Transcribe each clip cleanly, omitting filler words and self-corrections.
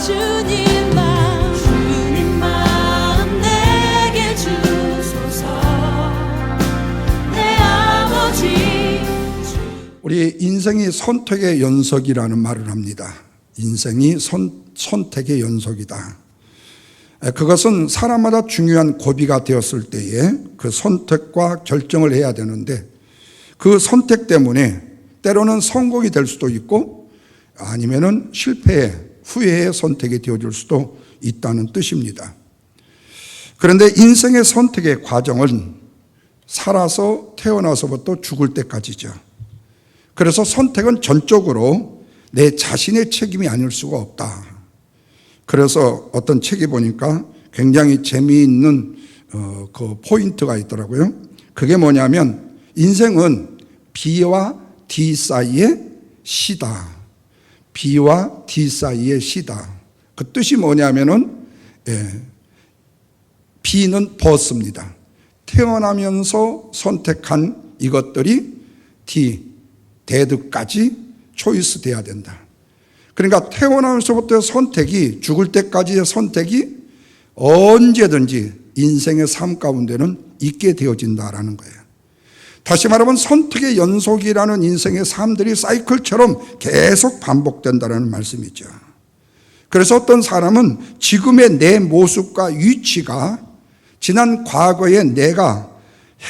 주님 마음 내게 주소서. 내 아버지. 우리 인생이 선택의 연속이라는 말을 합니다. 인생이 선택의 연속이다. 그것은 사람마다 중요한 고비가 되었을 때에 그 선택과 결정을 해야 되는데, 그 선택 때문에 때로는 성공이 될 수도 있고 아니면은 실패의 후회의 선택이 되어줄 수도 있다는 뜻입니다. 그런데 인생의 선택의 과정은 살아서 태어나서부터 죽을 때까지죠. 그래서 선택은 전적으로 내 자신의 책임이 아닐 수가 없다. 그래서 어떤 책에 보니까 굉장히 재미있는 그 포인트가 있더라고요. 그게 뭐냐면 인생은 B와 D 사이의 시다. B와 D 사이의 시다. 그 뜻이 뭐냐면은 B는 버스입니다. 태어나면서 선택한 이것들이 D, 데드까지 초이스 돼야 된다. 그러니까 태어나면서부터의 선택이 죽을 때까지의 선택이 언제든지 인생의 삶 가운데는 있게 되어진다라는 거예요. 다시 말하면 선택의 연속이라는 인생의 삶들이 사이클처럼 계속 반복된다는 말씀이죠. 그래서 어떤 사람은 지금의 내 모습과 위치가 지난 과거에 내가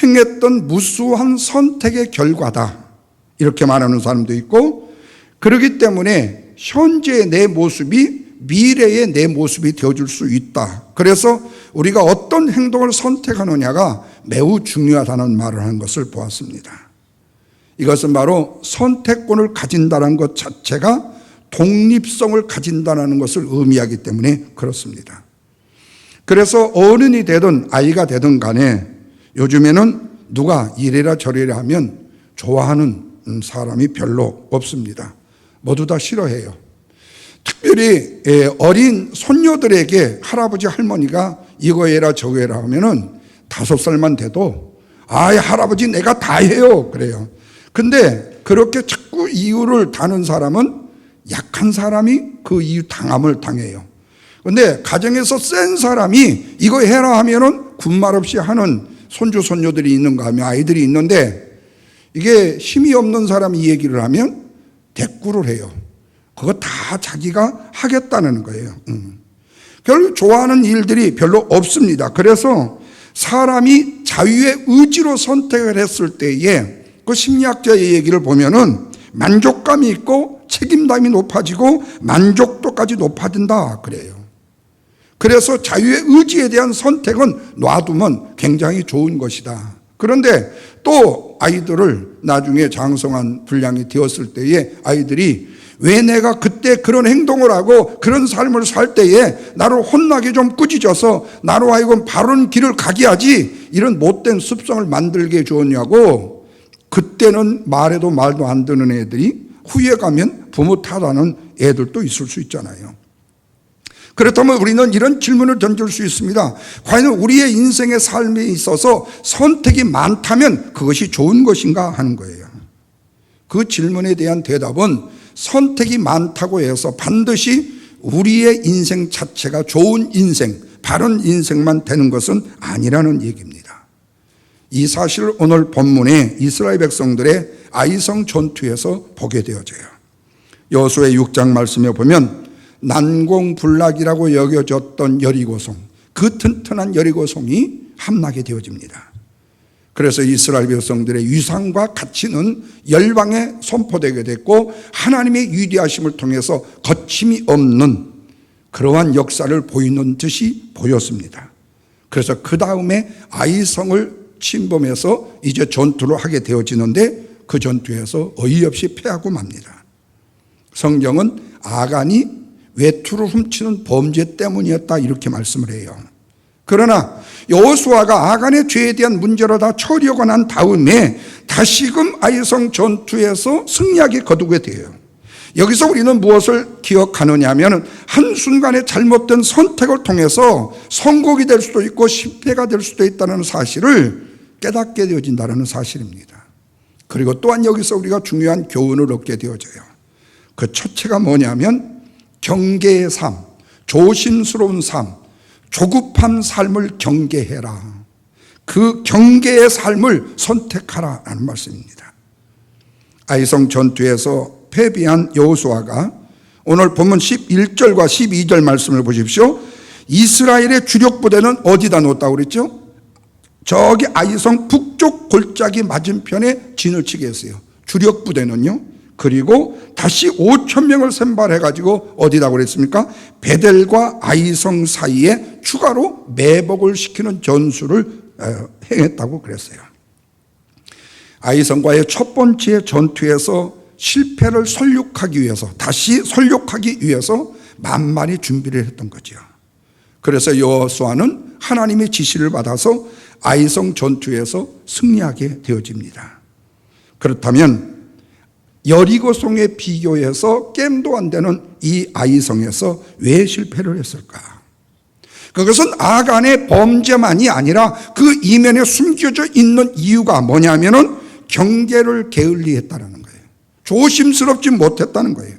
행했던 무수한 선택의 결과다, 이렇게 말하는 사람도 있고, 그렇기 때문에 현재의 내 모습이 미래의 내 모습이 되어줄 수 있다. 그래서 우리가 어떤 행동을 선택하느냐가 매우 중요하다는 말을 하는 것을 보았습니다. 이것은 바로 선택권을 가진다는 것 자체가 독립성을 가진다는 것을 의미하기 때문에 그렇습니다. 그래서 어른이 되든 아이가 되든 간에 요즘에는 누가 이래라 저래라 하면 좋아하는 사람이 별로 없습니다. 모두 다 싫어해요. 특별히 어린 손녀들에게 할아버지 할머니가 이거 해라 저거 해라 하면은 5살만 돼도 할아버지 내가 다 해요 그래요. 근데 그렇게 자꾸 이유를 다는 사람은 약한 사람이 그 이유 당함을 당해요. 근데 가정에서 센 사람이 이거 해라 하면은 군말 없이 하는 손주 손녀들이 있는가 하면 아이들이 있는데, 이게 힘이 없는 사람이 이 얘기를 하면 대꾸를 해요. 그거 다 자기가 하겠다는 거예요. 결국 좋아하는 일들이 별로 없습니다. 그래서 사람이 자유의 의지로 선택을 했을 때에 그 심리학자의 얘기를 보면은 만족감이 있고 책임감이 높아지고 만족도까지 높아진다 그래요. 그래서 자유의 의지에 대한 선택은 놔두면 굉장히 좋은 것이다. 그런데 또 아이들을 나중에 장성한 분량이 되었을 때에 아이들이 왜 내가 그때 그런 행동을 하고 그런 삶을 살 때에 나를 혼나게 좀 꾸짖어서 나로 하여금 바른 길을 가게 하지 이런 못된 습성을 만들게 주었냐고, 그때는 말해도 말도 안 듣는 애들이 후에 가면 부모 탓하는 애들도 있을 수 있잖아요. 그렇다면 우리는 이런 질문을 던질 수 있습니다. 과연 우리의 인생의 삶에 있어서 선택이 많다면 그것이 좋은 것인가 하는 거예요. 그 질문에 대한 대답은 선택이 많다고 해서 반드시 우리의 인생 자체가 좋은 인생, 바른 인생만 되는 것은 아니라는 얘기입니다. 이 사실을 오늘 본문에 이스라엘 백성들의 아이성 전투에서 보게 되어져요. 여호수아 6장 말씀에 보면 난공불락이라고 여겨졌던 여리고성, 그 튼튼한 여리고성이 함락이 되어집니다. 그래서 이스라엘 백성들의 위상과 가치는 열방에 선포되게 됐고 하나님의 위대하심을 통해서 거침이 없는 그러한 역사를 보이는 듯이 보였습니다. 그래서 그 다음에 아이성을 침범해서 이제 전투를 하게 되어지는데 그 전투에서 어이없이 패하고 맙니다. 성경은 아간이 외투를 훔치는 범죄 때문이었다 이렇게 말씀을 해요. 그러나 여호수아가 아간의 죄에 대한 문제를 다 처리하고 난 다음에 다시금 아이성 전투에서 승리하게 거두게 돼요. 여기서 우리는 무엇을 기억하느냐 하면 한순간에 잘못된 선택을 통해서 성공이 될 수도 있고 실패가 될 수도 있다는 사실을 깨닫게 되어진다는 사실입니다. 그리고 또한 여기서 우리가 중요한 교훈을 얻게 되어져요. 그 첫째가 뭐냐면 경계의 삶, 조심스러운 삶, 조급한 삶을 경계해라. 그 경계의 삶을 선택하라라는 말씀입니다. 아이성 전투에서 패배한 여호수아가 오늘 본문 11절과 12절 말씀을 보십시오. 이스라엘의 주력 부대는 어디다 놓았다고 그랬죠? 저기 아이성 북쪽 골짜기 맞은편에 진을 치게 했어요. 주력 부대는요. 그리고 다시 5,000명을 선발해가지고 어디다 그랬습니까? 베델과 아이성 사이에 추가로 매복을 시키는 전술을 행했다고 그랬어요. 아이성과의 첫 번째 전투에서 실패를 설욕하기 위해서, 다시 설욕하기 위해서 만만히 준비를 했던 거죠. 그래서 여호수아는 하나님의 지시를 받아서 아이성 전투에서 승리하게 되어집니다. 그렇다면 여리고성에 비교해서 겜도 안 되는 이 아이성에서 왜 실패를 했을까? 그것은 아간의 범죄만이 아니라 그 이면에 숨겨져 있는 이유가 뭐냐면은 경계를 게을리했다는 거예요. 조심스럽지 못했다는 거예요.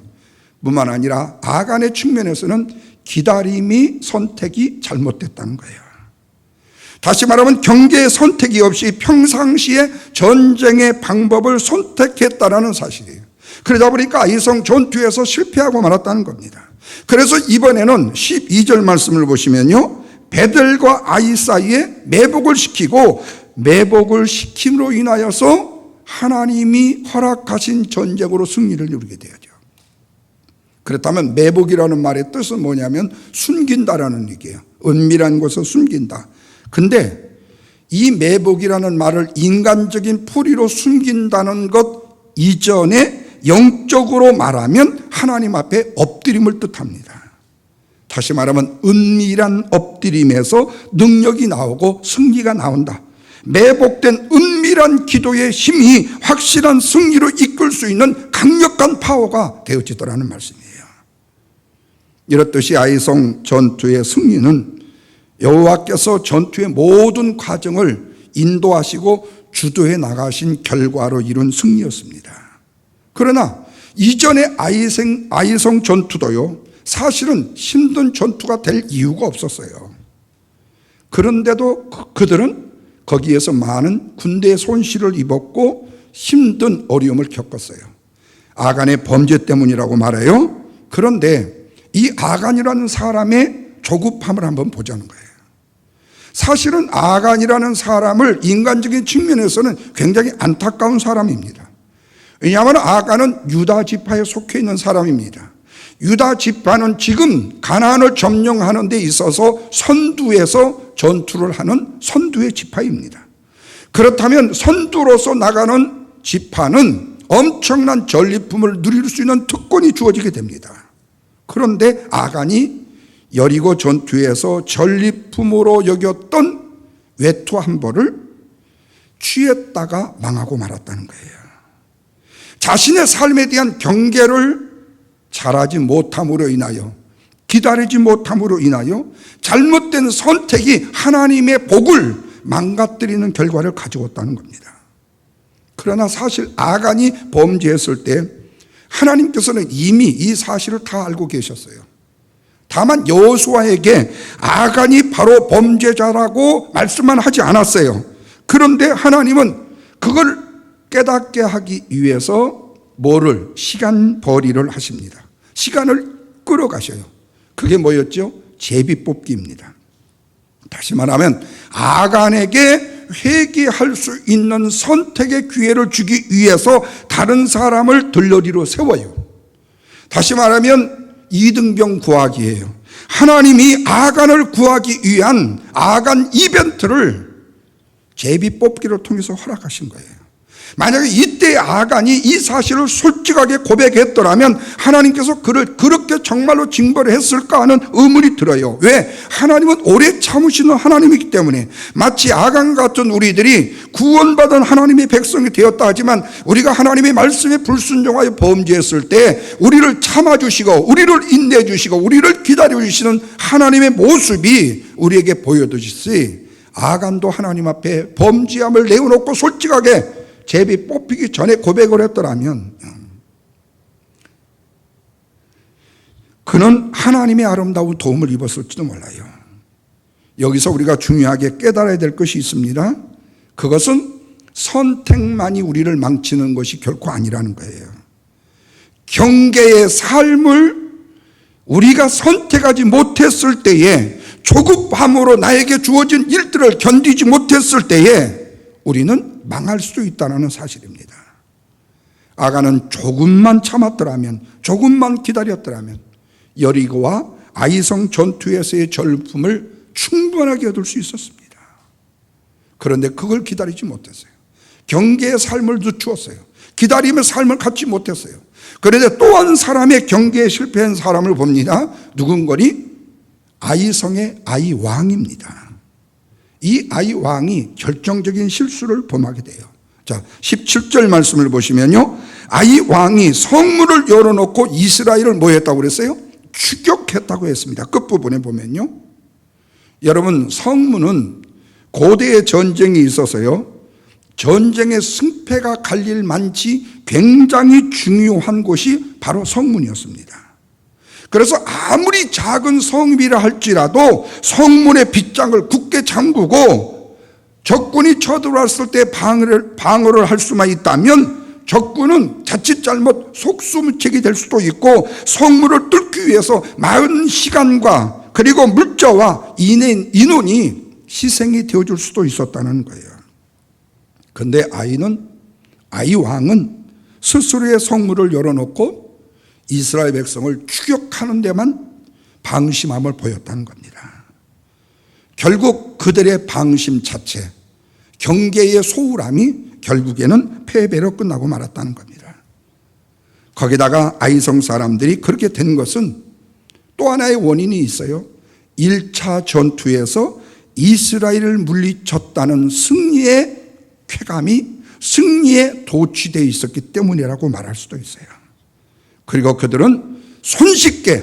뿐만 아니라 아간의 측면에서는 기다림이 선택이 잘못됐다는 거예요. 다시 말하면 경계의 선택이 없이 평상시에 전쟁의 방법을 선택했다라는 사실이에요. 그러다 보니까 아이성 전투에서 실패하고 말았다는 겁니다. 그래서 이번에는 12절 말씀을 보시면요, 베델과 아이 사이에 매복을 시키고, 매복을 시킴으로 인하여서 하나님이 허락하신 전쟁으로 승리를 이루게 되죠. 그렇다면 매복이라는 말의 뜻은 뭐냐면 숨긴다라는 얘기예요. 은밀한 곳을 숨긴다. 근데 이 매복이라는 말을 인간적인 풀이로 숨긴다는 것 이전에 영적으로 말하면 하나님 앞에 엎드림을 뜻합니다. 다시 말하면 은밀한 엎드림에서 능력이 나오고 승리가 나온다. 매복된 은밀한 기도의 힘이 확실한 승리로 이끌 수 있는 강력한 파워가 되어지더라는 말씀이에요. 이렇듯이 아이성 전투의 승리는 여호와께서 전투의 모든 과정을 인도하시고 주도해 나가신 결과로 이룬 승리였습니다. 그러나 이전의 아이성 전투도요, 사실은 힘든 전투가 될 이유가 없었어요. 그런데도 그들은 거기에서 많은 군대의 손실을 입었고 힘든 어려움을 겪었어요. 아간의 범죄 때문이라고 말해요. 그런데 이 아간이라는 사람의 조급함을 한번 보자는 거예요. 사실은 아간이라는 사람을 인간적인 측면에서는 굉장히 안타까운 사람입니다. 왜냐하면 아간은 유다 지파에 속해 있는 사람입니다. 유다 지파는 지금 가나안을 점령하는 데 있어서 선두에서 전투를 하는 선두의 지파입니다. 그렇다면 선두로서 나가는 지파는 엄청난 전리품을 누릴 수 있는 특권이 주어지게 됩니다. 그런데 아간이 여리고 전투에서 전리품으로 여겼던 외투 한 벌을 취했다가 망하고 말았다는 거예요. 자신의 삶에 대한 경계를 잘하지 못함으로 인하여, 기다리지 못함으로 인하여 잘못된 선택이 하나님의 복을 망가뜨리는 결과를 가져왔다는 겁니다. 그러나 사실 아간이 범죄했을 때 하나님께서는 이미 이 사실을 다 알고 계셨어요. 다만 여호수아에게 아간이 바로 범죄자라고 말씀만 하지 않았어요. 그런데 하나님은 그걸 깨닫게 하기 위해서 뭐를? 시간벌이를 하십니다. 시간을 끌어가셔요. 그게 뭐였죠? 제비뽑기입니다. 다시 말하면 아간에게 회개할 수 있는 선택의 기회를 주기 위해서 다른 사람을 들러리로 세워요. 다시 말하면 이등병 구하기예요. 하나님이 아간을 구하기 위한 아간 이벤트를 제비뽑기를 통해서 허락하신 거예요. 만약에 이때 아간이 이 사실을 솔직하게 고백했더라면 하나님께서 그를 그렇게 정말로 징벌을 했을까 하는 의문이 들어요. 왜? 하나님은 오래 참으시는 하나님이기 때문에. 마치 아간 같은 우리들이 구원받은 하나님의 백성이 되었다 하지만 우리가 하나님의 말씀에 불순종하여 범죄했을 때 우리를 참아주시고 우리를 인내해주시고 우리를 기다려주시는 하나님의 모습이 우리에게 보여주시지, 아간도 하나님 앞에 범죄함을 내어놓고 솔직하게 제비 뽑히기 전에 고백을 했더라면 그는 하나님의 아름다운 도움을 입었을지도 몰라요. 여기서 우리가 중요하게 깨달아야 될 것이 있습니다. 그것은 선택만이 우리를 망치는 것이 결코 아니라는 거예요. 경계의 삶을 우리가 선택하지 못했을 때에, 조급함으로 나에게 주어진 일들을 견디지 못했을 때에 우리는 망할 수 있다는 사실입니다. 아가는 조금만 참았더라면, 조금만 기다렸더라면 여리고와 아이성 전투에서의 절품을 충분하게 얻을 수 있었습니다. 그런데 그걸 기다리지 못했어요. 경계의 삶을 늦추었어요. 기다림의 삶을 갖지 못했어요. 그런데 또 한 사람의 경계에 실패한 사람을 봅니다. 누군가니? 아이성의 아이 왕입니다. 이 아이 왕이 결정적인 실수를 범하게 돼요. 자, 17절 말씀을 보시면요, 아이 왕이 성문을 열어놓고 이스라엘을 뭐 했다고 그랬어요? 추격했다고 했습니다. 끝부분에 보면요, 여러분, 성문은 고대의 전쟁이 있어서요, 전쟁의 승패가 갈릴 만치 굉장히 중요한 곳이 바로 성문이었습니다. 그래서 아무리 작은 성읍이라 할지라도 성문의 빗장을 굳게 잠그고 적군이 쳐들어왔을 때 방어를 할 수만 있다면 적군은 자칫 잘못 속수무책이 될 수도 있고 성문을 뚫기 위해서 많은 시간과 그리고 물자와 인원이 희생이 되어줄 수도 있었다는 거예요. 그런데 아이 왕은 스스로의 성문을 열어놓고 이스라엘 백성을 추격하는 데만 방심함을 보였다는 겁니다. 결국 그들의 방심 자체, 경계의 소홀함이 결국에는 패배로 끝나고 말았다는 겁니다. 거기다가 아이성 사람들이 그렇게 된 것은 또 하나의 원인이 있어요. 1차 전투에서 이스라엘을 물리쳤다는 승리의 쾌감이 승리에 도취되어 있었기 때문이라고 말할 수도 있어요. 그리고 그들은 손쉽게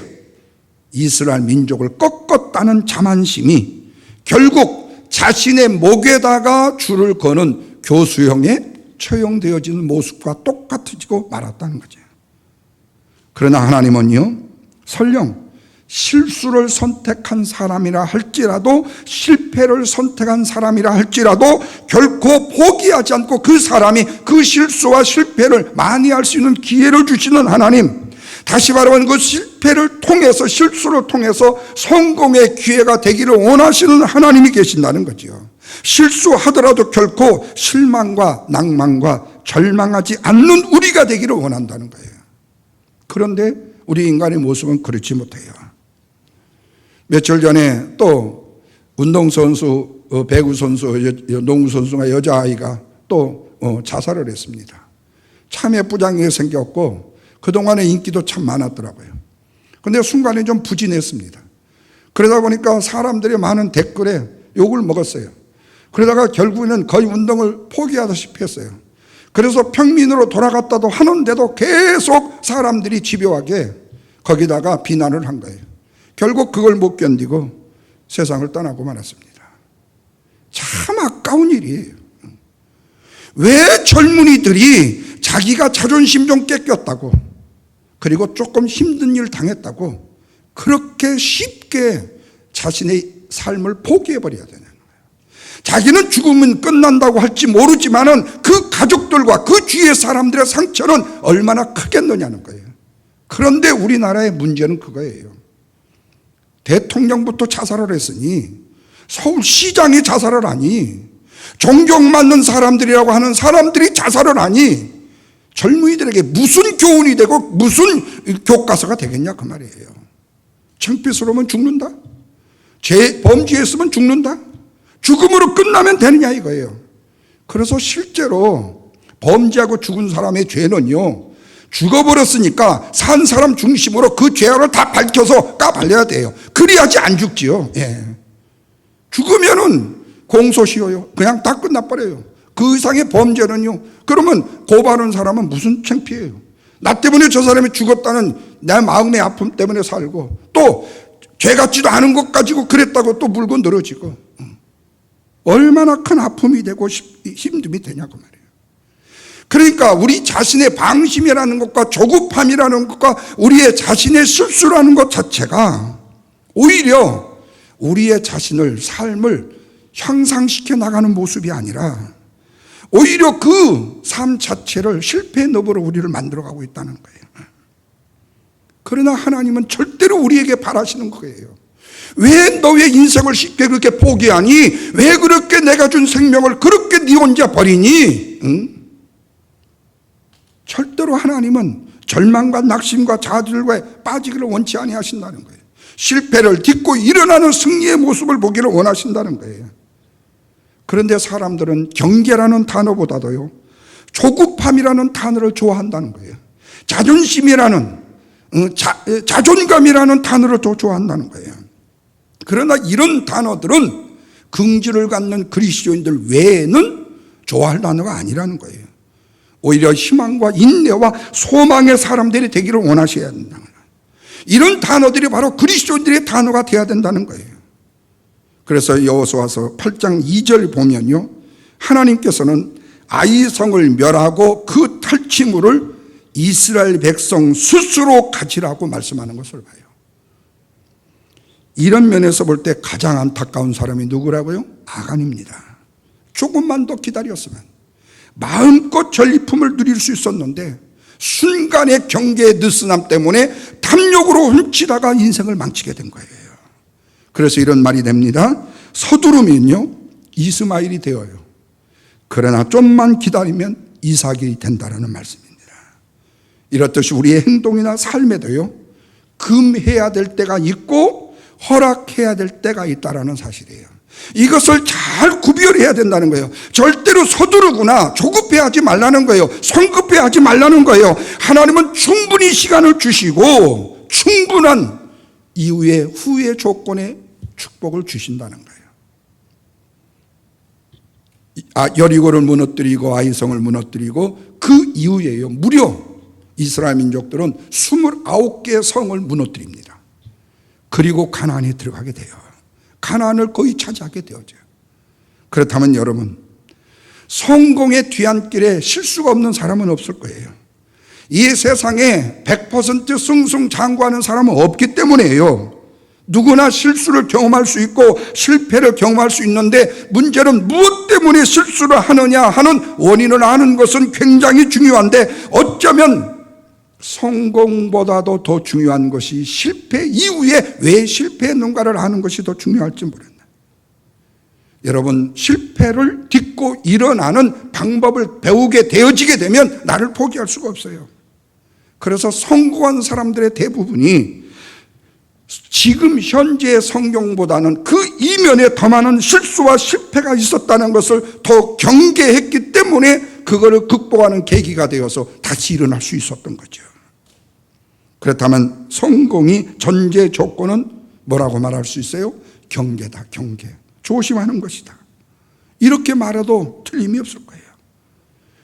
이스라엘 민족을 꺾었다는 자만심이 결국 자신의 목에다가 줄을 거는 교수형에 처형되어지는 모습과 똑같아지고 말았다는 거죠. 그러나 하나님은요, 설령 실수를 선택한 사람이라 할지라도, 실패를 선택한 사람이라 할지라도 결코 포기하지 않고 그 사람이 그 실수와 실패를 만회할 수 있는 기회를 주시는 하나님, 다시 말하면 그 실패를 통해서, 실수를 통해서 성공의 기회가 되기를 원하시는 하나님이 계신다는 거죠. 실수하더라도 결코 실망과 낭만과 절망하지 않는 우리가 되기를 원한다는 거예요. 그런데 우리 인간의 모습은 그렇지 못해요. 며칠 전에 또 운동선수, 배구선수, 농구선수가 여자아이가 또 자살을 했습니다. 참 예쁘장하게 생겼고 그동안에 인기도 참 많았더라고요. 그런데 순간에 좀 부진했습니다. 그러다 보니까 사람들이 많은 댓글에 욕을 먹었어요. 그러다가 결국에는 거의 운동을 포기하다시피 했어요. 그래서 평민으로 돌아갔다도 하는데도 계속 사람들이 집요하게 거기다가 비난을 한 거예요. 결국 그걸 못 견디고 세상을 떠나고 말았습니다. 참 아까운 일이에요. 왜 젊은이들이 자기가 자존심 좀 깎였다고, 그리고 조금 힘든 일 당했다고 그렇게 쉽게 자신의 삶을 포기해버려야 되는 거예요. 자기는 죽으면 끝난다고 할지 모르지만은 그 가족들과 그 주위의 사람들의 상처는 얼마나 크겠느냐는 거예요. 그런데 우리나라의 문제는 그거예요. 대통령부터 자살을 했으니 서울시장이 자살을 하니, 존경받는 사람들이라고 하는 사람들이 자살을 하니 젊은이들에게 무슨 교훈이 되고 무슨 교과서가 되겠냐 그 말이에요. 창피스러우면 죽는다, 범죄했으면 죽는다, 죽음으로 끝나면 되느냐 이거예요. 그래서 실제로 범죄하고 죽은 사람의 죄는요, 죽어버렸으니까 산 사람 중심으로 그 죄를 다 밝혀서 까발려야 돼요. 그래야지 안 죽지요. 예. 죽으면은 공소시효요. 그냥 다 끝나버려요. 그 이상의 범죄는요, 그러면 고발하는 사람은 무슨 창피해요. 나 때문에 저 사람이 죽었다는 내 마음의 아픔 때문에 살고, 또 죄 같지도 않은 것 가지고 그랬다고 또 물고 늘어지고, 얼마나 큰 아픔이 되고 힘듦이 되냐고 말이에요. 그러니까 우리 자신의 방심이라는 것과 조급함이라는 것과 우리의 자신의 실수라는 것 자체가 오히려 우리의 자신을, 삶을 향상시켜 나가는 모습이 아니라 오히려 그 삶 자체를 실패의 너머로 우리를 만들어가고 있다는 거예요. 그러나 하나님은 절대로 우리에게 바라시는 거예요. 왜 너의 인생을 쉽게 그렇게 포기하니? 왜 그렇게 내가 준 생명을 그렇게 네 혼자 버리니? 응? 절대로 하나님은 절망과 낙심과 좌절에 빠지기를 원치 아니하신다는 거예요. 실패를 딛고 일어나는 승리의 모습을 보기를 원하신다는 거예요. 그런데 사람들은 경계라는 단어보다도요, 조급함이라는 단어를 좋아한다는 거예요. 자존심이라는, 자존감이라는 단어를 더 좋아한다는 거예요. 그러나 이런 단어들은 긍지를 갖는 그리스도인들 외에는 좋아할 단어가 아니라는 거예요. 오히려 희망과 인내와 소망의 사람들이 되기를 원하셔야 된다는 거예요. 이런 단어들이 바로 그리스도인들의 단어가 되어야 된다는 거예요. 그래서 여호수아서 8장 2절 보면요, 하나님께서는 아이성을 멸하고 그 탈취물을 이스라엘 백성 스스로 가지라고 말씀하는 것을 봐요. 이런 면에서 볼 때 가장 안타까운 사람이 누구라고요? 아간입니다. 조금만 더 기다렸으면 마음껏 전리품을 누릴 수 있었는데 순간의 경계의 느슨함 때문에 탐욕으로 훔치다가 인생을 망치게 된 거예요. 그래서 이런 말이 됩니다. 서두르면요, 이스마엘이 되어요. 그러나 좀만 기다리면 이삭이 된다라는 말씀입니다. 이렇듯이 우리의 행동이나 삶에도요, 금해야 될 때가 있고 허락해야 될 때가 있다라는 사실이에요. 이것을 잘 구별해야 된다는 거예요. 절대로 서두르거나 조급해하지 말라는 거예요. 성급해하지 말라는 거예요. 하나님은 충분히 시간을 주시고 충분한 이후의 후의 조건에 축복을 주신다는 거예요. 여리고를 무너뜨리고 아이성을 무너뜨리고 그 이후에요, 무려 이스라엘 민족들은 29개의 성을 무너뜨립니다. 그리고 가나안에 들어가게 돼요. 가나안을 거의 차지하게 되어져요. 그렇다면 여러분, 성공의 뒤안길에 실수가 없는 사람은 없을 거예요. 이 세상에 100% 승승장구하는 사람은 없기 때문에요. 누구나 실수를 경험할 수 있고 실패를 경험할 수 있는데, 문제는 무엇 때문에 실수를 하느냐 하는 원인을 아는 것은 굉장히 중요한데, 어쩌면 성공보다도 더 중요한 것이 실패 이후에 왜 실패했는가를 아는 것이 더 중요할지 모른다. 여러분, 실패를 딛고 일어나는 방법을 배우게 되어지게 되면 나를 포기할 수가 없어요. 그래서 성공한 사람들의 대부분이 지금 현재의 성경보다는 그 이면에 더 많은 실수와 실패가 있었다는 것을 더 경계했기 때문에 그거를 극복하는 계기가 되어서 다시 일어날 수 있었던 거죠. 그렇다면 성공이 전제 조건은 뭐라고 말할 수 있어요? 경계다, 경계. 조심하는 것이다. 이렇게 말해도 틀림이 없을 거예요.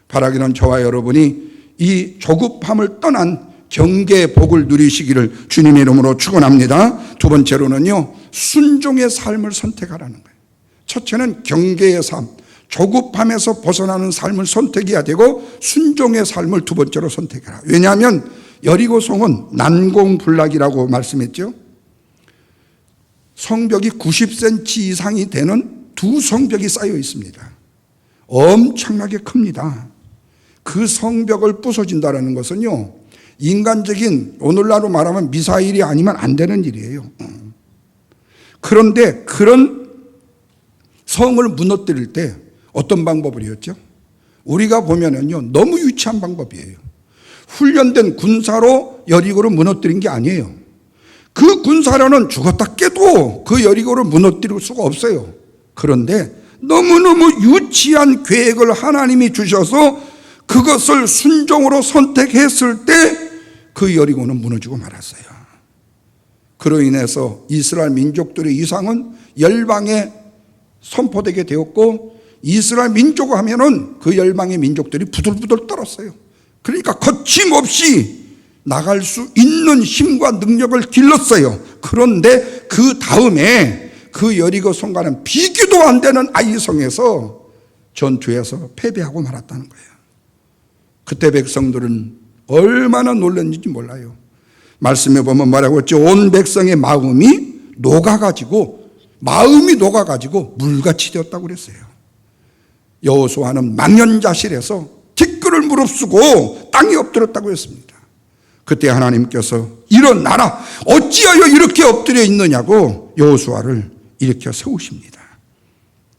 바라기는 저와 여러분이 이 조급함을 떠난 경계의 복을 누리시기를 주님의 이름으로 축원합니다. 두 번째로는요, 순종의 삶을 선택하라는 거예요. 첫째는 경계의 삶, 조급함에서 벗어나는 삶을 선택해야 되고, 순종의 삶을 두 번째로 선택해라. 왜냐하면 여리고성은 난공불락이라고 말씀했죠. 성벽이 90cm 이상이 되는 두 성벽이 쌓여 있습니다. 엄청나게 큽니다. 그 성벽을 부서진다는 것은요, 인간적인, 오늘날로 말하면 미사일이 아니면 안 되는 일이에요. 그런데 그런 성을 무너뜨릴 때 어떤 방법을 했죠? 우리가 보면은요, 너무 유치한 방법이에요. 훈련된 군사로 여리고를 무너뜨린 게 아니에요. 그 군사로는 죽었다 깨도 그 여리고를 무너뜨릴 수가 없어요. 그런데 너무너무 유치한 계획을 하나님이 주셔서 그것을 순종으로 선택했을 때 그 여리고는 무너지고 말았어요. 그로 인해서 이스라엘 민족들의 이상은 열방에 선포되게 되었고, 이스라엘 민족 하면은 그 열방의 민족들이 부들부들 떨었어요. 그러니까 거침없이 나갈 수 있는 힘과 능력을 길렀어요. 그런데 그 다음에 그 여리고 성과는 비교도 안 되는 아이성에서 전투에서 패배하고 말았다는 거예요. 그때 백성들은 얼마나 놀랐는지 몰라요. 말씀에 보면 뭐라고 했죠? 온 백성의 마음이 녹아가지고 물같이 되었다고 그랬어요. 여호수아는 망연자실해서 티끌을 무릅쓰고 땅에 엎드렸다고 했습니다. 그때 하나님께서 일어나라, 어찌하여 이렇게 엎드려 있느냐고 여호수아를 일으켜 세우십니다.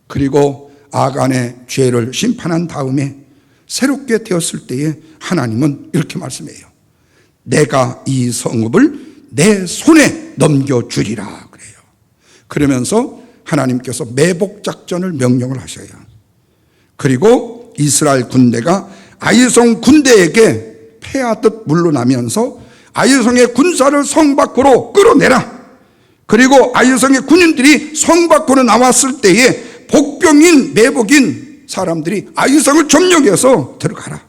그리고 아간의 죄를 심판한 다음에 새롭게 되었을 때에 하나님은 이렇게 말씀해요. 내가 이 성읍을 내 손에 넘겨주리라 그래요. 그러면서 하나님께서 매복작전을 명령을 하셔요. 그리고 이스라엘 군대가 아이성 군대에게 패하듯 물러나면서 아이성의 군사를 성 밖으로 끌어내라. 그리고 아이성의 군인들이 성 밖으로 나왔을 때에 복병인 매복인 사람들이 아이성을 점령해서 들어가라.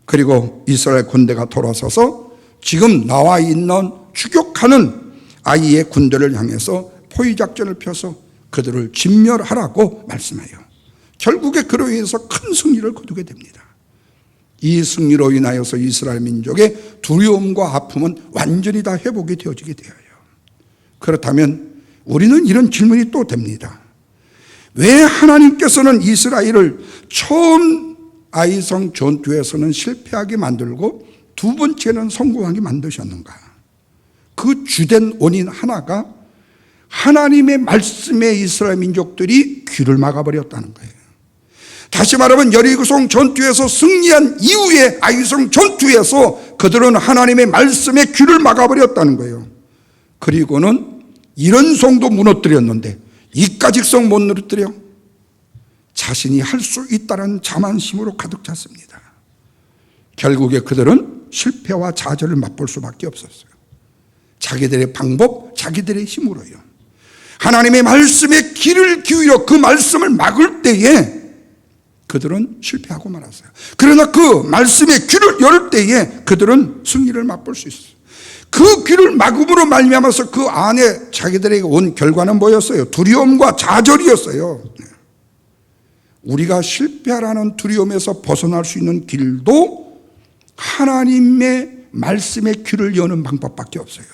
그리고 이스라엘 군대가 돌아서서 지금 나와 있는 추격하는 아이의 군대를 향해서 포위작전을 펴서 그들을 진멸하라고 말씀해요. 결국에 그로 인해서 큰 승리를 거두게 됩니다. 이 승리로 인하여서 이스라엘 민족의 두려움과 아픔은 완전히 다 회복이 되어지게 되어요. 그렇다면 우리는 이런 질문이 또 됩니다. 왜 하나님께서는 이스라엘을 처음 아이성 전투에서는 실패하게 만들고 두 번째는 성공하게 만드셨는가? 그 주된 원인 하나가 하나님의 말씀에 이스라엘 민족들이 귀를 막아버렸다는 거예요. 다시 말하면 여리고성 전투에서 승리한 이후에 아이성 전투에서 그들은 하나님의 말씀에 귀를 막아버렸다는 거예요. 그리고는 이런 성도 무너뜨렸는데 이까지 성 못 무너뜨려? 자신이 할 수 있다는 자만심으로 가득 찼습니다. 결국에 그들은 실패와 좌절을 맛볼 수밖에 없었어요. 자기들의 방법, 자기들의 힘으로요. 하나님의 말씀에 귀를 기울여 그 말씀을 막을 때에 그들은 실패하고 말았어요. 그러나 그 말씀에 귀를 열 때에 그들은 승리를 맛볼 수 있어요. 그 귀를 막음으로 말미암아서 그 안에 자기들에게 온 결과는 뭐였어요? 두려움과 좌절이었어요. 우리가 실패하라는 두려움에서 벗어날 수 있는 길도 하나님의 말씀에 귀를 여는 방법밖에 없어요.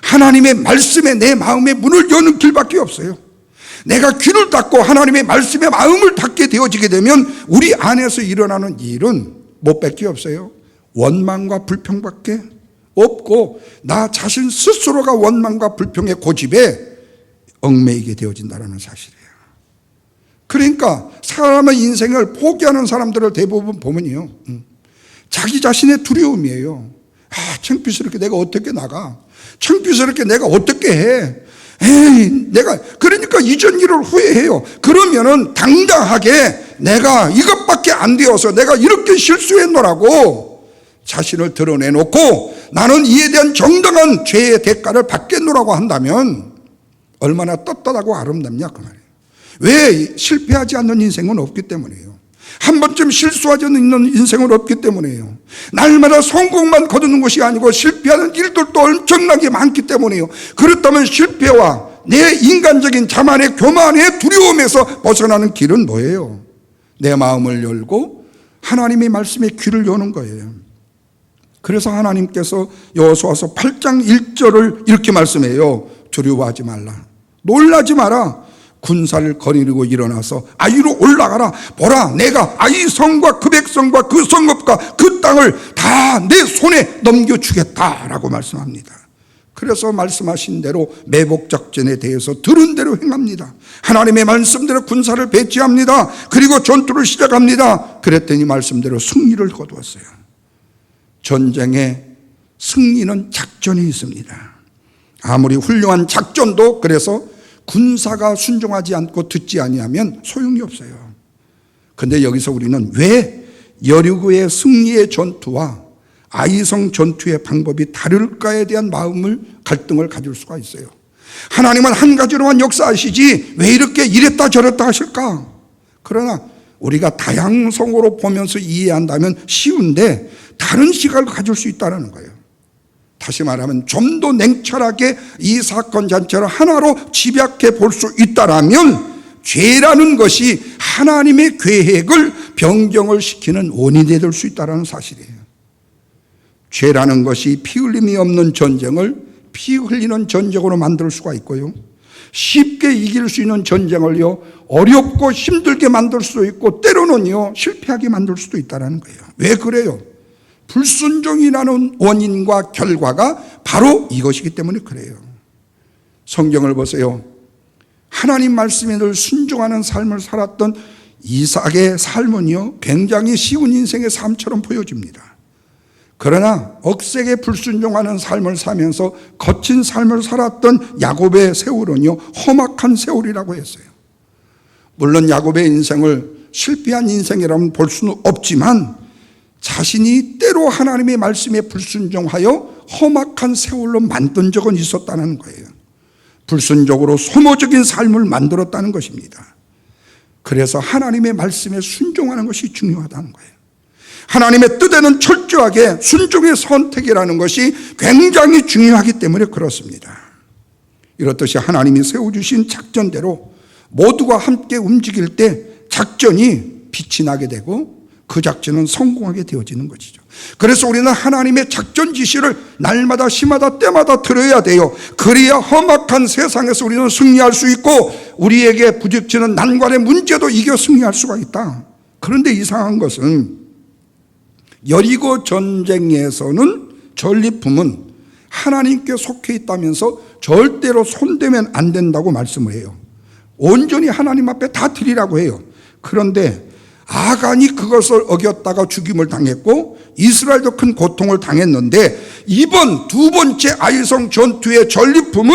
하나님의 말씀에 내 마음의 문을 여는 길밖에 없어요. 내가 귀를 닫고 하나님의 말씀에 마음을 닫게 되어지게 되면 우리 안에서 일어나는 일은 뭐밖에 없어요? 원망과 불평밖에 없고 나 자신 스스로가 원망과 불평의 고집에 얽매이게 되어진다는 사실이에요. 그러니까 사람의 인생을 포기하는 사람들을 대부분 보면요, 자기 자신의 두려움이에요. 창피스럽게 내가 어떻게 나가? 창피스럽게 내가 어떻게 해? 그러니까 이전 일을 후회해요. 그러면은 당당하게 내가 이것밖에 안 되어서 내가 이렇게 실수했노라고 자신을 드러내놓고 나는 이에 대한 정당한 죄의 대가를 받겠노라고 한다면 얼마나 떳떳하고 아름답냐 그 말이에요. 왜 실패하지 않는 인생은 없기 때문이에요. 한 번쯤 실수하지 않는 인생은 없기 때문이에요. 날마다 성공만 거두는 것이 아니고 실패하는 일들도 엄청나게 많기 때문이에요. 그렇다면 실패와 내 인간적인 자만의 교만의 두려움에서 벗어나는 길은 뭐예요? 내 마음을 열고 하나님의 말씀에 귀를 여는 거예요. 그래서 하나님께서 여호수아서 8장 1절을 이렇게 말씀해요. 두려워하지 말라. 놀라지 마라. 군사를 거느리고 일어나서 아이로 올라가라. 보라, 내가 아이 성과 그 백성과 그 성읍과 그 땅을 다 내 손에 넘겨주겠다라고 말씀합니다. 그래서 말씀하신 대로 매복작전에 대해서 들은 대로 행합니다. 하나님의 말씀대로 군사를 배치합니다. 그리고 전투를 시작합니다. 그랬더니 말씀대로 승리를 거두었어요. 전쟁의 승리는 작전에 있습니다. 아무리 훌륭한 작전도 그래서 군사가 순종하지 않고 듣지 아니하면 소용이 없어요. 그런데 여기서 우리는 왜 여리고의 승리의 전투와 아이성 전투의 방법이 다를까에 대한 갈등을 가질 수가 있어요. 하나님은 한 가지로만 역사하시지 왜 이렇게 이랬다 저랬다 하실까? 그러나 우리가 다양성으로 보면서 이해한다면 쉬운데 다른 시각을 가질 수 있다는 거예요. 다시 말하면 좀 더 냉철하게 이 사건 자체를 하나로 집약해 볼 수 있다라면 죄라는 것이 하나님의 계획을 변경을 시키는 원인이 될 수 있다는 사실이에요. 죄라는 것이 피 흘림이 없는 전쟁을 피 흘리는 전쟁으로 만들 수가 있고요, 쉽게 이길 수 있는 전쟁을요 어렵고 힘들게 만들 수도 있고, 때로는요 실패하게 만들 수도 있다는 거예요. 왜 그래요? 불순종이라는 원인과 결과가 바로 이것이기 때문에 그래요. 성경을 보세요. 하나님 말씀에 늘 순종하는 삶을 살았던 이삭의 삶은요 굉장히 쉬운 인생의 삶처럼 보여집니다. 그러나 억세게 불순종하는 삶을 살면서 거친 삶을 살았던 야곱의 세월은요 험악한 세월이라고 했어요. 물론 야곱의 인생을 실패한 인생이라면 볼 수는 없지만, 자신이 때로 하나님의 말씀에 불순종하여 험악한 세월로 만든 적은 있었다는 거예요. 불순종으로 소모적인 삶을 만들었다는 것입니다. 그래서 하나님의 말씀에 순종하는 것이 중요하다는 거예요. 하나님의 뜻에는 철저하게 순종의 선택이라는 것이 굉장히 중요하기 때문에 그렇습니다. 이렇듯이 하나님이 세워주신 작전대로 모두가 함께 움직일 때 작전이 빛이 나게 되고 그 작전은 성공하게 되어지는 것이죠. 그래서 우리는 하나님의 작전 지시를 날마다 시마다 때마다 들어야 돼요. 그래야 험악한 세상에서 우리는 승리할 수 있고, 우리에게 부딪히는 난관의 문제도 이겨 승리할 수가 있다. 그런데 이상한 것은 여리고 전쟁에서는 전리품은 하나님께 속해 있다면서 절대로 손대면 안 된다고 말씀을 해요. 온전히 하나님 앞에 다 드리라고 해요. 그런데 아간이 그것을 어겼다가 죽임을 당했고 이스라엘도 큰 고통을 당했는데, 이번 두 번째 아이성 전투의 전리품은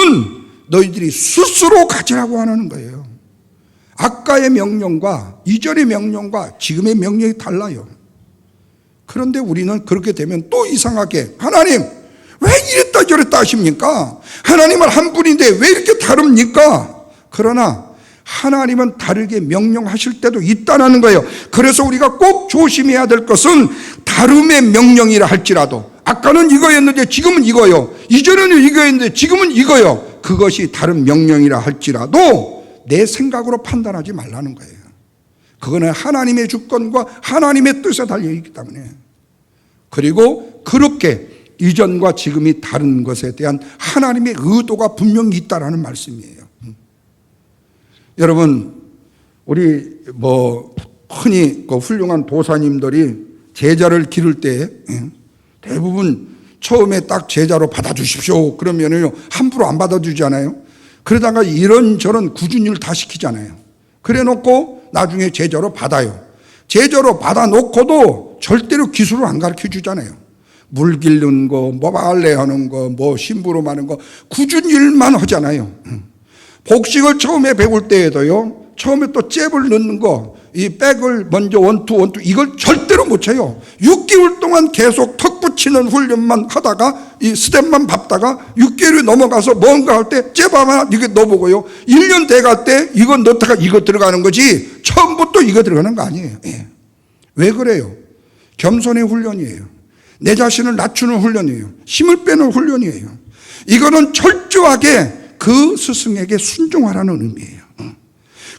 너희들이 스스로 가지라고 하는 거예요. 아까의 명령과 이전의 명령과 지금의 명령이 달라요. 그런데 우리는 그렇게 되면 또 이상하게 하나님 왜 이랬다 저랬다 하십니까? 하나님은 한 분인데 왜 이렇게 다릅니까? 그러나 하나님은 다르게 명령하실 때도 있다는 거예요. 그래서 우리가 꼭 조심해야 될 것은 다름의 명령이라 할지라도, 아까는 이거였는데 지금은 이거요, 이전에는 이거였는데 지금은 이거요, 그것이 다른 명령이라 할지라도 내 생각으로 판단하지 말라는 거예요. 그거는 하나님의 주권과 하나님의 뜻에 달려있기 때문에. 그리고 그렇게 이전과 지금이 다른 것에 대한 하나님의 의도가 분명히 있다라는 말씀이에요. 여러분, 우리 흔히 그 훌륭한 도사님들이 제자를 기를 때 대부분 처음에 딱 제자로 받아주십시오 그러면요 함부로 안 받아주잖아요. 그러다가 이런저런 꾸준히를 다 시키잖아요. 그래 놓고 나중에 제자로 받아요. 제자로 받아놓고도 절대로 기술을 안 가르쳐 주잖아요. 물 기르는 거, 빨래 하는 거, 심부름 하는 거, 꾸준히 일만 하잖아요. 복식을 처음에 배울 때에도요, 처음에 또 잽을 넣는 거, 이 백을 먼저 원투 이걸 절대로 못 쳐요. 6개월 동안 계속 턱 붙이는 훈련만 하다가 이 스텝만 밟다가 6개월이 넘어가서 뭔가 할 때 잽 하나 이게 넣어보고요, 1년 돼갈 때 이거 넣다가 이거 들어가는 거지 처음부터 이거 들어가는 거 아니에요. 왜 그래요? 겸손의 훈련이에요. 내 자신을 낮추는 훈련이에요. 힘을 빼는 훈련이에요. 이거는 철저하게 그 스승에게 순종하라는 의미예요.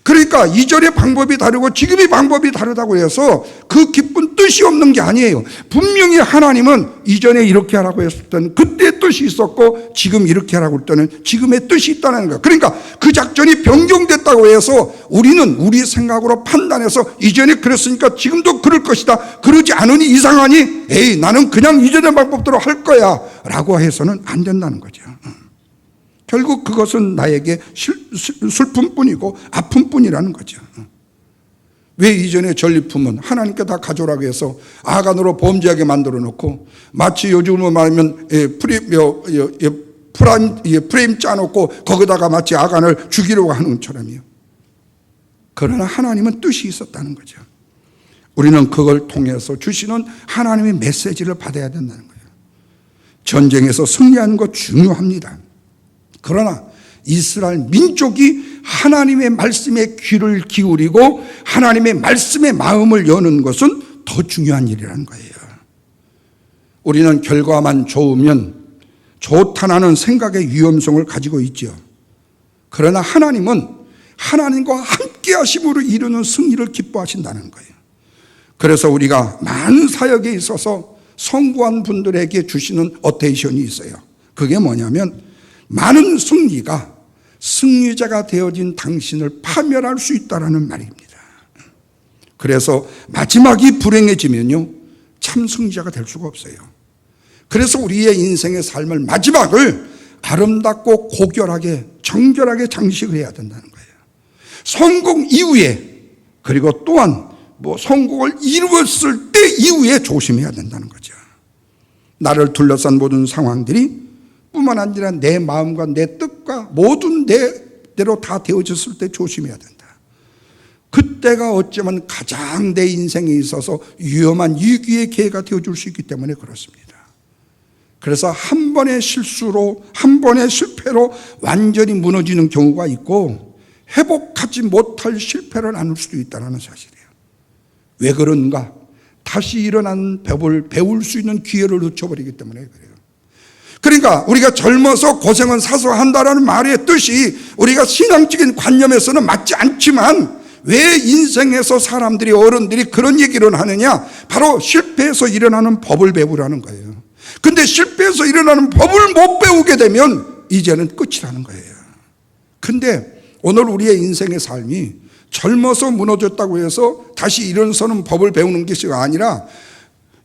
그러니까 이전의 방법이 다르고 지금의 방법이 다르다고 해서 그 깊은 뜻이 없는 게 아니에요. 분명히 하나님은 이전에 이렇게 하라고 했을 때는 그때의 뜻이 있었고, 지금 이렇게 하라고 할 때는 지금의 뜻이 있다는 거예요. 그러니까 그 작전이 변경됐다고 해서 우리는 우리 생각으로 판단해서 이전에 그랬으니까 지금도 그럴 것이다, 그러지 않으니 이상하니 에이 나는 그냥 이전의 방법대로 할 거야 라고 해서는 안 된다는 거죠. 결국 그것은 나에게 슬픔뿐이고 아픔뿐이라는 거죠. 왜 이전의 전리품은 하나님께 다 가져오라고 해서 아간으로 범죄하게 만들어 놓고, 마치 요즘으로 말하면 프레임 짜놓고 거기다가 마치 아간을 죽이려고 하는 것처럼요. 그러나 하나님은 뜻이 있었다는 거죠. 우리는 그걸 통해서 주시는 하나님의 메시지를 받아야 된다는 거예요. 전쟁에서 승리하는 거 중요합니다. 그러나 이스라엘 민족이 하나님의 말씀에 귀를 기울이고 하나님의 말씀에 마음을 여는 것은 더 중요한 일이라는 거예요. 우리는 결과만 좋으면 좋다는 생각의 위험성을 가지고 있죠. 그러나 하나님은 하나님과 함께 하심으로 이루는 승리를 기뻐하신다는 거예요. 그래서 우리가 많은 사역에 있어서 성공한 분들에게 주시는 어테이션이 있어요. 그게 뭐냐면 많은 승리가 승리자가 되어진 당신을 파멸할 수 있다는 말입니다. 그래서 마지막이 불행해지면요, 참 승리자가 될 수가 없어요. 그래서 우리의 인생의 삶을 마지막을 아름답고 고결하게 정결하게 장식을 해야 된다는 거예요. 성공 이후에, 그리고 또한 성공을 이루었을 때 이후에 조심해야 된다는 거죠. 나를 둘러싼 모든 상황들이 뿐만 아니라 내 마음과 내 뜻과 모든 내대로 다 되어졌을 때 조심해야 된다. 그때가 어쩌면 가장 내 인생에 있어서 위험한 위기의 기회가 되어줄 수 있기 때문에 그렇습니다. 그래서 한 번의 실수로, 한 번의 실패로 완전히 무너지는 경우가 있고 회복하지 못할 실패를 나눌 수도 있다는 사실이에요. 왜 그런가? 다시 일어나는 법을 배울 수 있는 기회를 놓쳐버리기 때문에 그래요. 그러니까 우리가 젊어서 고생은 사서 한다라는 말의 뜻이 우리가 신앙적인 관념에서는 맞지 않지만, 왜 인생에서 사람들이, 어른들이 그런 얘기를 하느냐? 바로 실패해서 일어나는 법을 배우라는 거예요. 근데 실패해서 일어나는 법을 못 배우게 되면 이제는 끝이라는 거예요. 근데 오늘 우리의 인생의 삶이 젊어서 무너졌다고 해서 다시 일어서는 법을 배우는 것이 아니라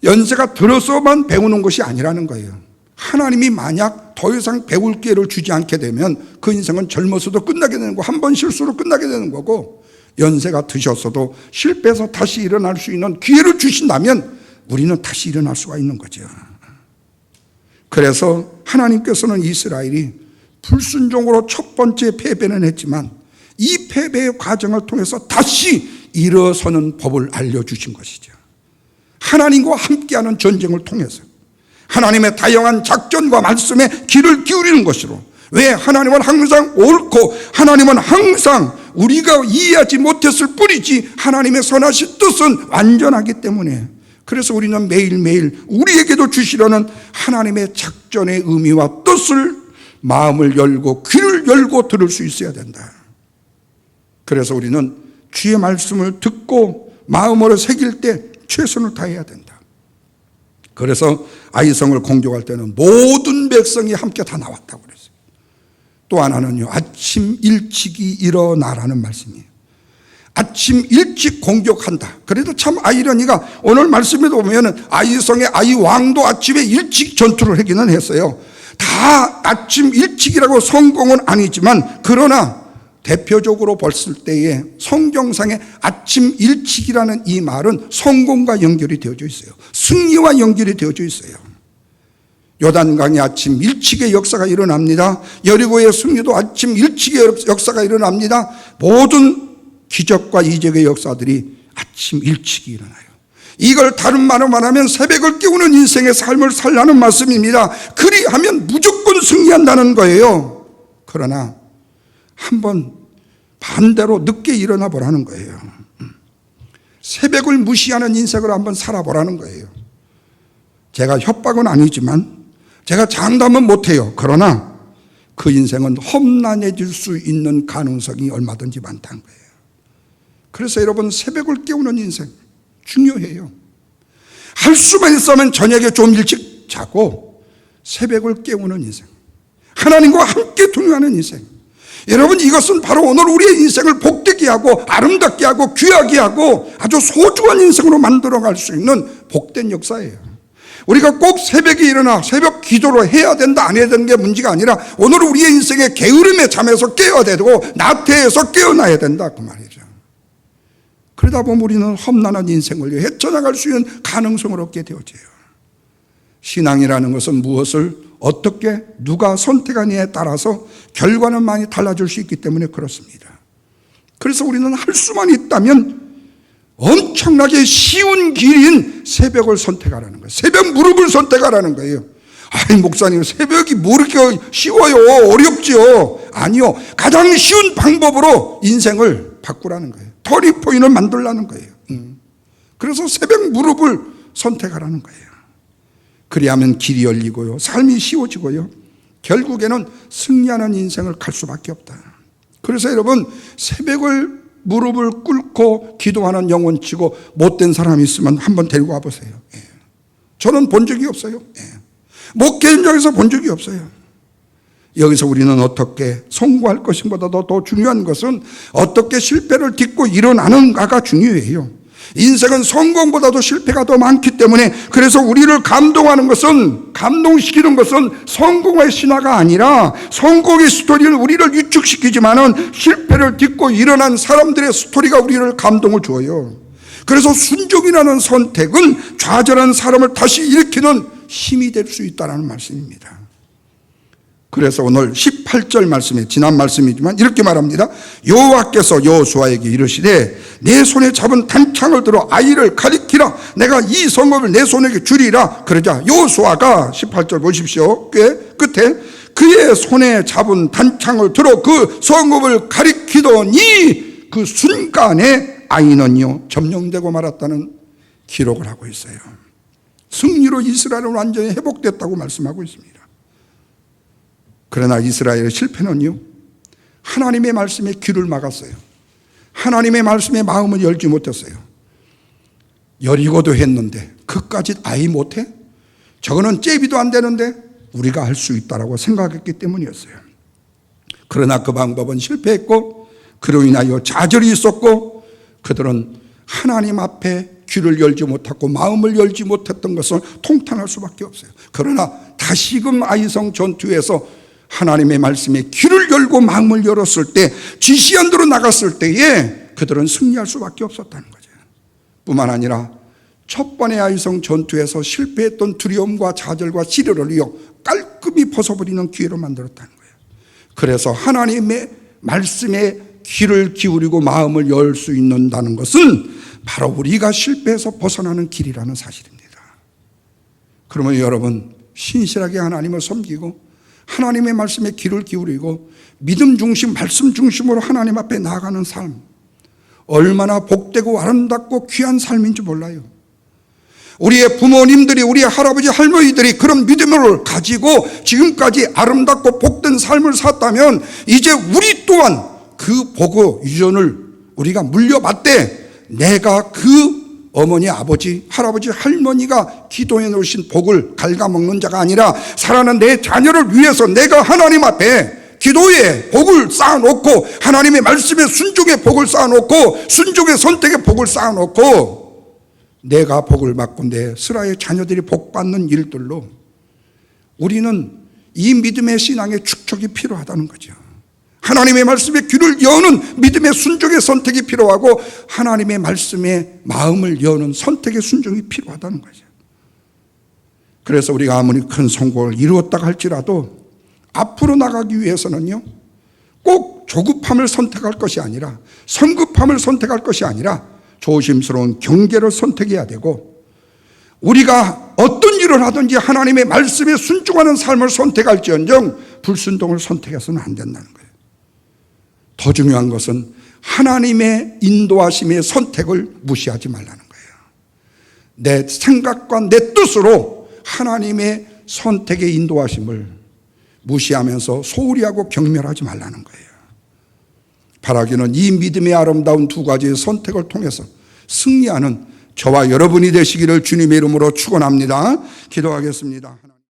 연세가 들어서만 배우는 것이 아니라는 거예요. 하나님이 만약 더 이상 배울 기회를 주지 않게 되면 그 인생은 젊어서도 끝나게 되는 거고, 한 번 실수로 끝나게 되는 거고, 연세가 드셨어도 실패해서 다시 일어날 수 있는 기회를 주신다면 우리는 다시 일어날 수가 있는 거죠. 그래서 하나님께서는 이스라엘이 불순종으로 첫 번째 패배는 했지만 이 패배의 과정을 통해서 다시 일어서는 법을 알려주신 것이죠. 하나님과 함께하는 전쟁을 통해서 하나님의 다양한 작전과 말씀에 귀를 기울이는 것으로, 왜? 하나님은 항상 옳고 하나님은 항상 우리가 이해하지 못했을 뿐이지 하나님의 선하신 뜻은 완전하기 때문에, 그래서 우리는 매일매일 우리에게도 주시려는 하나님의 작전의 의미와 뜻을 마음을 열고 귀를 열고 들을 수 있어야 된다. 그래서 우리는 주의 말씀을 듣고 마음으로 새길 때 최선을 다해야 된다. 그래서 아이성을 공격할 때는 모든 백성이 함께 다 나왔다고 그랬어요. 또 하나는요, 아침 일찍이 일어나라는 말씀이에요. 아침 일찍 공격한다. 그래도 참 아이러니가 오늘 말씀에도 보면은 아이성의 아이 왕도 아침에 일찍 전투를 하기는 했어요. 다 아침 일찍이라고 성공은 아니지만, 그러나 대표적으로 봤을 때에 성경상의 아침 일찍이라는 이 말은 성공과 연결이 되어져 있어요. 승리와 연결이 되어져 있어요. 요단강의 아침 일찍의 역사가 일어납니다. 여리고의 승리도 아침 일찍의 역사가 일어납니다. 모든 기적과 이적의 역사들이 아침 일찍이 일어나요. 이걸 다른 말로 말하면 새벽을 깨우는 인생의 삶을 살라는 말씀입니다. 그리하면 무조건 승리한다는 거예요. 그러나 한번 반대로 늦게 일어나 보라는 거예요. 새벽을 무시하는 인생을 한번 살아보라는 거예요. 제가 협박은 아니지만, 제가 장담은 못해요. 그러나 그 인생은 험난해질 수 있는 가능성이 얼마든지 많다는 거예요. 그래서 여러분, 새벽을 깨우는 인생 중요해요. 할 수만 있으면 저녁에 좀 일찍 자고 새벽을 깨우는 인생, 하나님과 함께 동행하는 인생. 여러분, 이것은 바로 오늘 우리의 인생을 복되게 하고 아름답게 하고 귀하게 하고 아주 소중한 인생으로 만들어갈 수 있는 복된 역사예요. 우리가 꼭 새벽에 일어나 새벽 기도를 해야 된다 안 해야 되는 게 문제가 아니라, 오늘 우리의 인생의 게으름의 잠에서 깨어야 되고 나태해서 깨어나야 된다, 그 말이죠. 그러다 보면 우리는 험난한 인생을 헤쳐나갈 수 있는 가능성을 얻게 되어져요. 신앙이라는 것은 무엇을 어떻게 누가 선택하느냐에 따라서 결과는 많이 달라질 수 있기 때문에 그렇습니다. 그래서 우리는 할 수만 있다면 엄청나게 쉬운 길인 새벽을 선택하라는 거예요. 새벽 무릎을 선택하라는 거예요. 아이, 목사님, 새벽이 뭐 이렇게 쉬워요? 어렵죠? 아니요. 가장 쉬운 방법으로 인생을 바꾸라는 거예요. 터닝포인트를 만들라는 거예요. 그래서 새벽 무릎을 선택하라는 거예요. 그리하면 길이 열리고요, 삶이 쉬워지고요, 결국에는 승리하는 인생을 갈 수밖에 없다. 그래서 여러분, 새벽을 무릎을 꿇고 기도하는 영혼치고 못된 사람이 있으면 한번 데리고 와보세요. 예. 저는 본 적이 없어요. 예. 목회 현장에서 본 적이 없어요. 여기서 우리는 어떻게 성공할 것보다도 더 중요한 것은 어떻게 실패를 딛고 일어나는가가 중요해요. 인생은 성공보다도 실패가 더 많기 때문에, 그래서 우리를 감동시키는 것은 성공의 신화가 아니라 성공의 스토리를 우리를 위축시키지만은 실패를 딛고 일어난 사람들의 스토리가 우리를 감동을 줘요. 그래서 순종이라는 선택은 좌절한 사람을 다시 일으키는 힘이 될 수 있다는 말씀입니다. 그래서 오늘 18절 말씀에, 지난 말씀이지만 이렇게 말합니다. 여호와께서 여호수아에게 이르시되 내 손에 잡은 단창을 들어 아이를 가리키라. 내가 이 성읍을 내 손에게 주리라. 그러자 여호수아가 18절 보십시오. 끝에 그의 손에 잡은 단창을 들어 그 성읍을 가리키더니 그 순간에 아이는요 점령되고 말았다는 기록을 하고 있어요. 승리로 이스라엘은 완전히 회복됐다고 말씀하고 있습니다. 그러나 이스라엘의 실패는요, 하나님의 말씀에 귀를 막았어요. 하나님의 말씀에 마음을 열지 못했어요. 열이고도 했는데 그까지 아예 못해? 저거는 잽이도 안 되는데 우리가 할 수 있다라고 생각했기 때문이었어요. 그러나 그 방법은 실패했고, 그로 인하여 좌절이 있었고, 그들은 하나님 앞에 귀를 열지 못했고 마음을 열지 못했던 것을 통탄할 수밖에 없어요. 그러나 다시금 아이성 전투에서 하나님의 말씀에 귀를 열고 마음을 열었을 때, 지시한 대로 나갔을 때에 그들은 승리할 수밖에 없었다는 거죠. 뿐만 아니라 첫 번의 아이성 전투에서 실패했던 두려움과 좌절과 시련을 깔끔히 벗어버리는 기회로 만들었다는 거예요. 그래서 하나님의 말씀에 귀를 기울이고 마음을 열 수 있는다는 것은 바로 우리가 실패해서 벗어나는 길이라는 사실입니다. 그러면 여러분, 신실하게 하나님을 섬기고 하나님의 말씀에 귀를 기울이고 믿음 중심, 말씀 중심으로 하나님 앞에 나아가는 삶, 얼마나 복되고 아름답고 귀한 삶인지 몰라요. 우리의 부모님들이, 우리의 할아버지 할머니들이 그런 믿음을 가지고 지금까지 아름답고 복된 삶을 살았다면 이제 우리 또한 그 복의 유전을 우리가 물려받되, 내가 그 어머니, 아버지, 할아버지, 할머니가 기도해 놓으신 복을 갉아먹는 자가 아니라 살아난 내 자녀를 위해서 내가 하나님 앞에 기도의 복을 쌓아놓고 하나님의 말씀에 순종의 복을 쌓아놓고 순종의 선택의 복을 쌓아놓고 내가 복을 받고 내 스라의 자녀들이 복받는 일들로, 우리는 이 믿음의 신앙의 축적이 필요하다는 거죠. 하나님의 말씀에 귀를 여는 믿음의 순종의 선택이 필요하고 하나님의 말씀에 마음을 여는 선택의 순종이 필요하다는 거죠. 그래서 우리가 아무리 큰 성공을 이루었다 할지라도 앞으로 나가기 위해서는요, 꼭 조급함을 선택할 것이 아니라, 성급함을 선택할 것이 아니라 조심스러운 경계를 선택해야 되고, 우리가 어떤 일을 하든지 하나님의 말씀에 순종하는 삶을 선택할지언정 불순종을 선택해서는 안 된다는 거예요. 더 중요한 것은 하나님의 인도하심의 선택을 무시하지 말라는 거예요. 내 생각과 내 뜻으로 하나님의 선택의 인도하심을 무시하면서 소홀히 하고 경멸하지 말라는 거예요. 바라기는 이 믿음의 아름다운 두 가지의 선택을 통해서 승리하는 저와 여러분이 되시기를 주님의 이름으로 축원합니다. 기도하겠습니다.